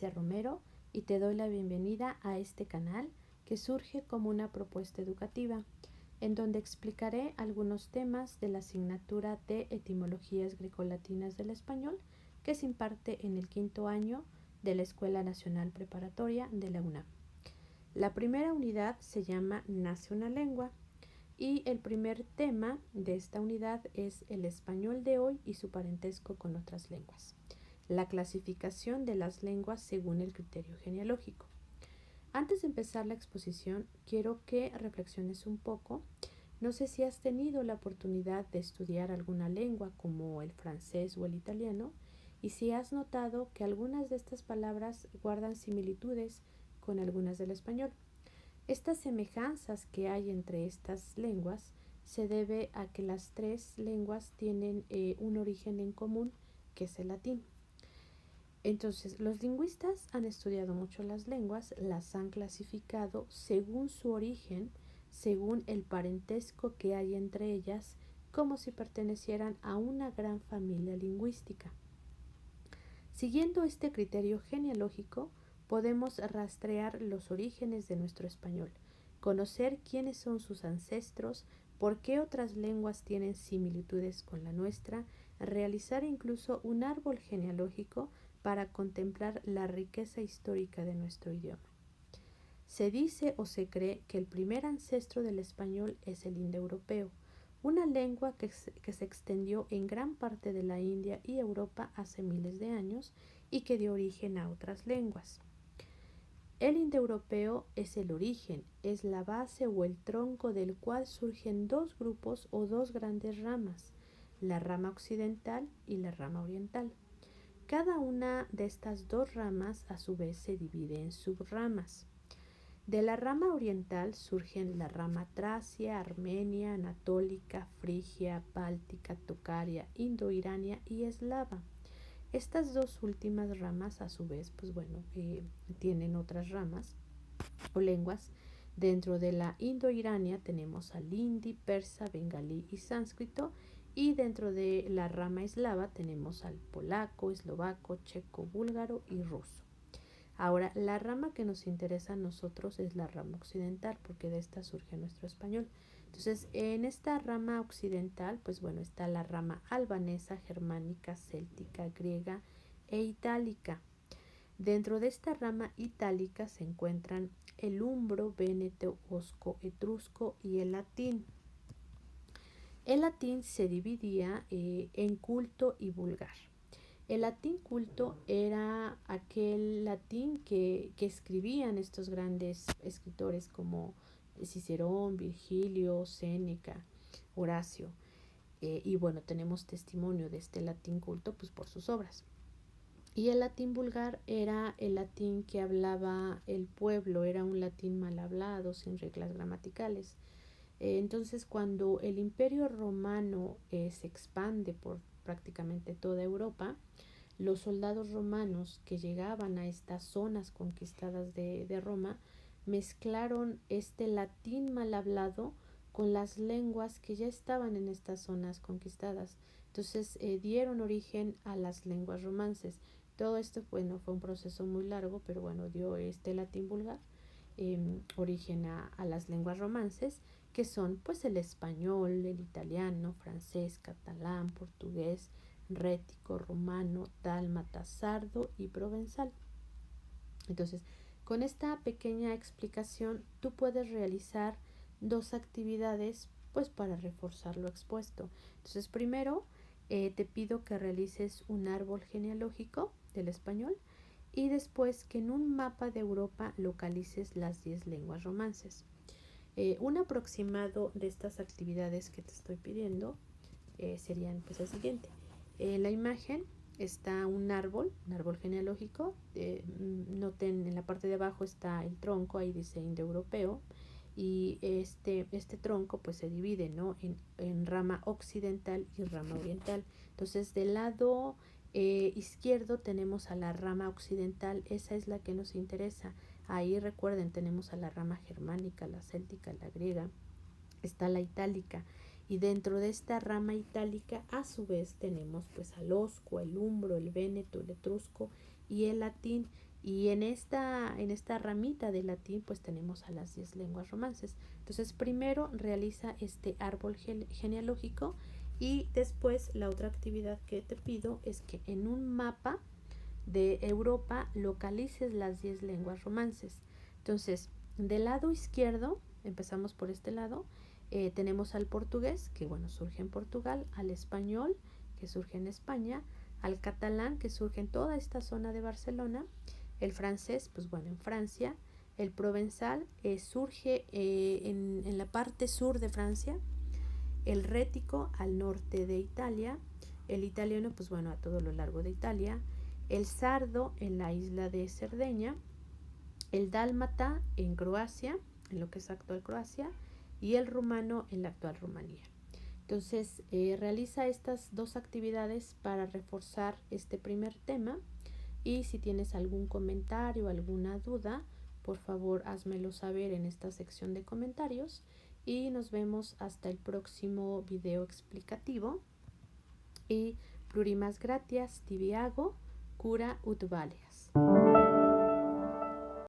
Patricia Romero y te doy la bienvenida a este canal que surge como una propuesta educativa, en donde explicaré algunos temas de la asignatura de Etimologías Grecolatinas del Español que se imparte en el quinto año de la Escuela Nacional Preparatoria de la UNAM. La primera unidad se llama Nace una lengua y el primer tema de esta unidad es el español de hoy y su parentesco con otras lenguas. La clasificación de las lenguas según el criterio genealógico. Antes de empezar la exposición, quiero que reflexiones un poco. No sé si has tenido la oportunidad de estudiar alguna lengua como el francés o el italiano y si has notado que algunas de estas palabras guardan similitudes con algunas del español. Estas semejanzas que hay entre estas lenguas se debe a que las tres lenguas tienen un origen en común, que es el latín. Entonces, los lingüistas han estudiado mucho las lenguas, las han clasificado según su origen, según el parentesco que hay entre ellas, como si pertenecieran a una gran familia lingüística. Siguiendo este criterio genealógico, podemos rastrear los orígenes de nuestro español, conocer quiénes son sus ancestros, por qué otras lenguas tienen similitudes con la nuestra, realizar incluso un árbol genealógico para contemplar la riqueza histórica de nuestro idioma. Se dice o se cree que el primer ancestro del español es el indoeuropeo, una lengua que se extendió en gran parte de la India y Europa hace miles de años y que dio origen a otras lenguas. El indoeuropeo es el origen, es la base o el tronco del cual surgen dos grupos o dos grandes ramas, la rama occidental y la rama oriental. Cada una de estas dos ramas a su vez se divide en subramas. De la rama oriental surgen la rama tracia, armenia, anatólica, frigia, báltica, tocaria, indoirania y eslava. Estas dos últimas ramas a su vez, tienen otras ramas o lenguas. Dentro de la indoirania tenemos al hindi, persa, bengalí y sánscrito, y dentro de la rama eslava tenemos al polaco, eslovaco, checo, búlgaro y ruso. Ahora, la rama que nos interesa a nosotros es la rama occidental, porque de esta surge nuestro español. Entonces, en esta rama occidental, está la rama albanesa, germánica, céltica, griega e itálica. Dentro de esta rama itálica se encuentran el umbro, véneto, osco, etrusco y el latín. El latín se dividía en culto y vulgar. El latín culto era aquel latín que escribían estos grandes escritores como Cicerón, Virgilio, Séneca, Horacio. Tenemos testimonio de este latín culto por sus obras. Y el latín vulgar era el latín que hablaba el pueblo, era un latín mal hablado, sin reglas gramaticales. Entonces, cuando el Imperio Romano se expande por prácticamente toda Europa, los soldados romanos que llegaban a estas zonas conquistadas de Roma mezclaron este latín mal hablado con las lenguas que ya estaban en estas zonas conquistadas. Entonces dieron origen a las lenguas romances. Todo esto fue un proceso muy largo, pero dio este latín vulgar origen a las lenguas romances, que son el español, el italiano, francés, catalán, portugués, rético, rumano, dálmata, sardo y provenzal. Entonces, con esta pequeña explicación, tú puedes realizar dos actividades para reforzar lo expuesto. Entonces, primero te pido que realices un árbol genealógico del español y después que en un mapa de Europa localices las 10 lenguas romances. Un aproximado de estas actividades que te estoy pidiendo serían el siguiente. La imagen está un árbol genealógico. Noten en la parte de abajo está el tronco, ahí dice indoeuropeo, y este tronco se divide, ¿no?, en rama occidental y rama oriental. Entonces, del lado izquierdo tenemos a la rama occidental, esa es la que nos interesa. Ahí recuerden, tenemos a la rama germánica, la céltica, la griega, está la itálica, y dentro de esta rama itálica a su vez tenemos al osco, el umbro, el véneto, el etrusco y el latín, Y en esta ramita de latín pues tenemos a las 10 lenguas romances. Entonces primero realiza este árbol genealógico y después la otra actividad que te pido es que en un mapa de Europa localices las 10 lenguas romances. Entonces, del lado izquierdo, empezamos por este lado, tenemos al portugués, que bueno, surge en Portugal, al español, que surge en España, al catalán, que surge en toda esta zona de Barcelona, el francés, pues bueno, en Francia, el provenzal surge en la parte sur de Francia, el rético al norte de Italia, el italiano, pues bueno, a todo lo largo de Italia, el sardo en la isla de Cerdeña, el dálmata en Croacia, en lo que es actual Croacia, y el rumano en la actual Rumanía. Entonces, realiza estas dos actividades para reforzar este primer tema y si tienes algún comentario o alguna duda, por favor házmelo saber en esta sección de comentarios y nos vemos hasta el próximo video explicativo y plurimas gratias tibiago cura ut valeas.